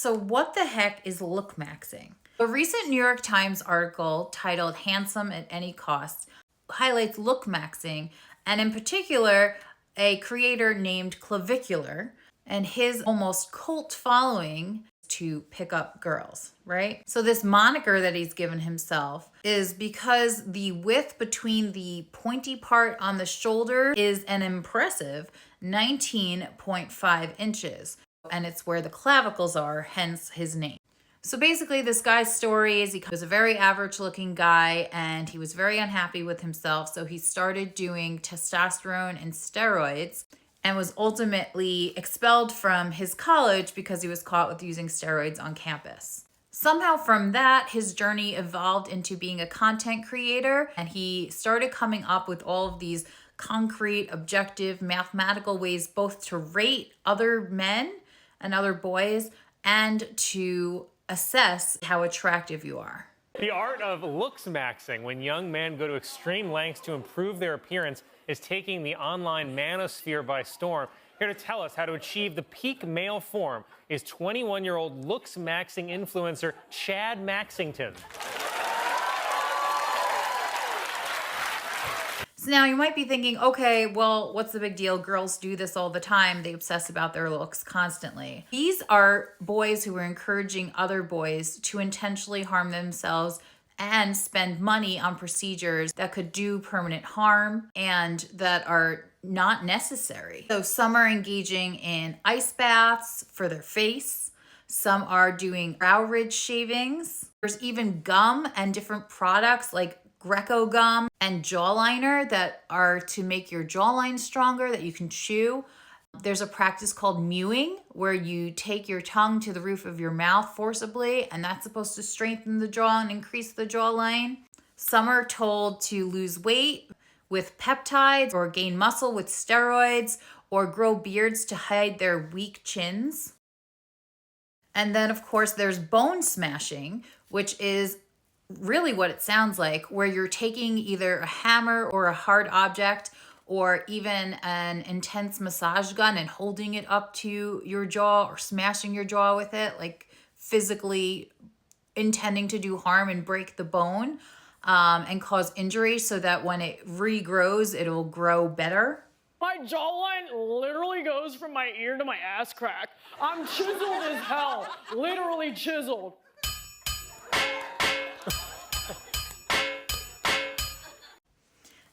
So what the heck is Lookmaxxing? A recent New York Times article titled "Handsome at Any Cost" highlights Lookmaxxing, and in particular, a creator named Clavicular and his almost cult following to pick up girls, right? So this moniker that he's given himself is because the width between the pointy part on the shoulder is an impressive 19.5 inches, and it's where the clavicles are, hence his name. So basically, this guy's story is he was a very average looking guy and he was very unhappy with himself. So he started doing testosterone and steroids and was ultimately expelled from his college because he was caught with using steroids on campus. Somehow from that, his journey evolved into being a content creator, and he started coming up with all of these concrete, objective, mathematical ways both to rate other men and other boys and to assess how attractive you are. The art of looksmaxxing, when young men go to extreme lengths to improve their appearance, is taking the online manosphere by storm. Here to tell us how to achieve the peak male form is 21-year-old looksmaxxing influencer Chad Maxington. So now you might be thinking, okay, well, what's the big deal? Girls do this all the time. They obsess about their looks constantly. These are boys who are encouraging other boys to intentionally harm themselves and spend money on procedures that could do permanent harm and that are not necessary. So some are engaging in ice baths for their face. Some are doing brow ridge shavings. There's even gum and different products like Greco gum and jawliner that are to make your jawline stronger that you can chew. There's a practice called mewing where you take your tongue to the roof of your mouth forcibly, and that's supposed to strengthen the jaw and increase the jawline. Some are told to lose weight with peptides or gain muscle with steroids or grow beards to hide their weak chins. And then, of course, there's bone smashing, which is really what it sounds like, where you're taking either a hammer or a hard object or even an intense massage gun and holding it up to your jaw or smashing your jaw with it, like physically intending to do harm and break the bone and cause injury so that when it regrows, it'll grow better. My jawline literally goes from my ear to my ass crack. I'm chiseled as hell, literally chiseled.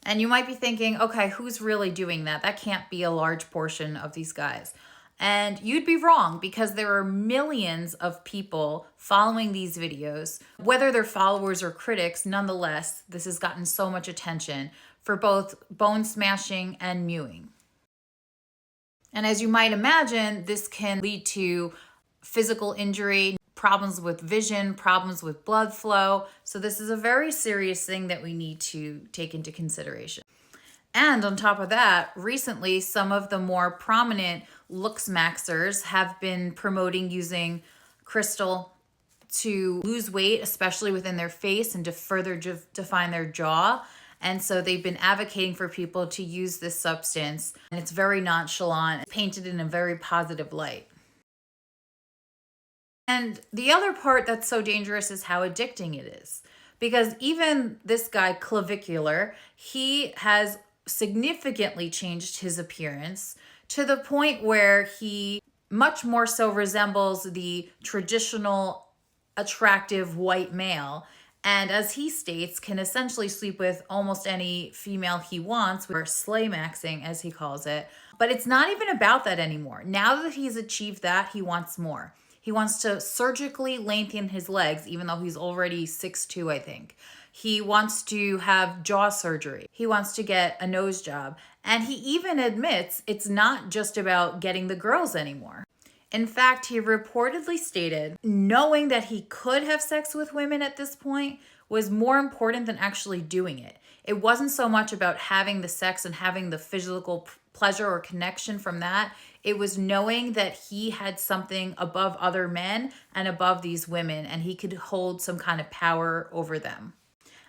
And you might be thinking, okay, who's really doing that? That can't be a large portion of these guys. And you'd be wrong, because there are millions of people following these videos. Whether they're followers or critics, nonetheless, this has gotten so much attention for both bone smashing and mewing. And as you might imagine, this can lead to physical injury, problems with vision, problems with blood flow. So this is a very serious thing that we need to take into consideration. And on top of that, recently, some of the more prominent looksmaxxers have been promoting using crystal to lose weight, especially within their face and to further define their jaw. And so they've been advocating for people to use this substance. And it's very nonchalant, painted in a very positive light. And the other part that's so dangerous is how addicting it is. Because even this guy, Clavicular, he has significantly changed his appearance to the point where he much more so resembles the traditional attractive white male. And as he states, can essentially sleep with almost any female he wants, or slaymaxing as he calls it. But it's not even about that anymore. Now that he's achieved that, he wants more. He wants to surgically lengthen his legs, even though he's already 6'2", I think. He wants to have jaw surgery. He wants to get a nose job. And he even admits it's not just about getting the girls anymore. In fact, he reportedly stated knowing that he could have sex with women at this point was more important than actually doing it. It wasn't so much about having the sex and having the physical pleasure or connection from that. It was knowing that he had something above other men and above these women, and he could hold some kind of power over them.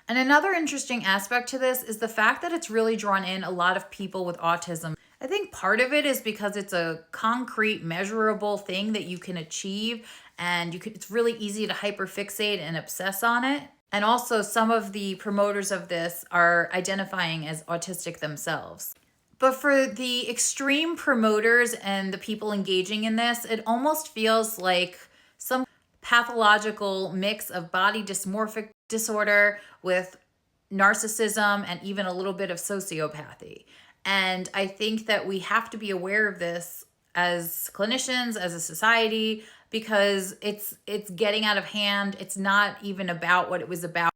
And another interesting aspect to this is the fact that it's really drawn in a lot of people with autism. I think part of it is because it's a concrete, measurable thing that you can achieve, and it's really easy to hyperfixate and obsess on it. And also, some of the promoters of this are identifying as autistic themselves. But for the extreme promoters and the people engaging in this, it almost feels like some pathological mix of body dysmorphic disorder with narcissism and even a little bit of sociopathy. And I think that we have to be aware of this as clinicians, as a society, because it's getting out of hand. It's not even about what it was about.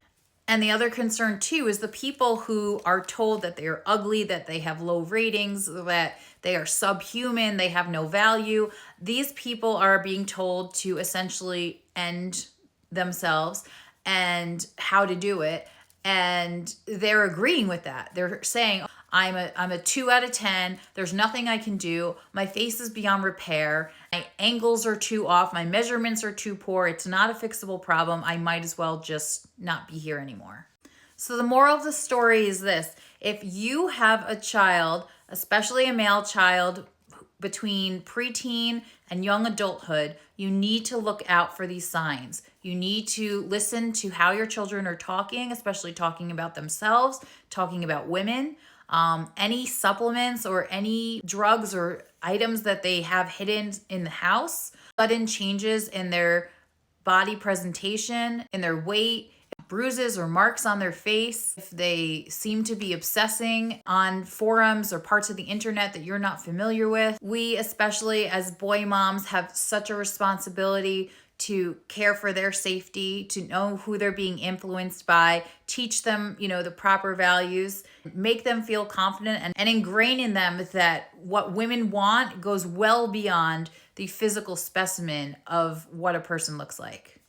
And the other concern too is the people who are told that they're ugly, that they have low ratings, that they are subhuman, they have no value. These people are being told to essentially end themselves and how to do it. And they're agreeing with that. They're saying, I'm a 2 out of 10. There's nothing I can do. My face is beyond repair. My angles are too off. My measurements are too poor. It's not a fixable problem. I might as well just not be here anymore. So the moral of the story is this. If you have a child, especially a male child, between preteen and young adulthood, you need to look out for these signs. You need to listen to how your children are talking, especially talking about themselves, talking about women. Any supplements or any drugs or items that they have hidden in the house, sudden changes in their body presentation, in their weight, bruises or marks on their face, if they seem to be obsessing on forums or parts of the internet that you're not familiar with. We, especially as boy moms, have such a responsibility to care for their safety, to know who they're being influenced by, teach them, the proper values, make them feel confident, and ingrain in them that what women want goes well beyond the physical specimen of what a person looks like.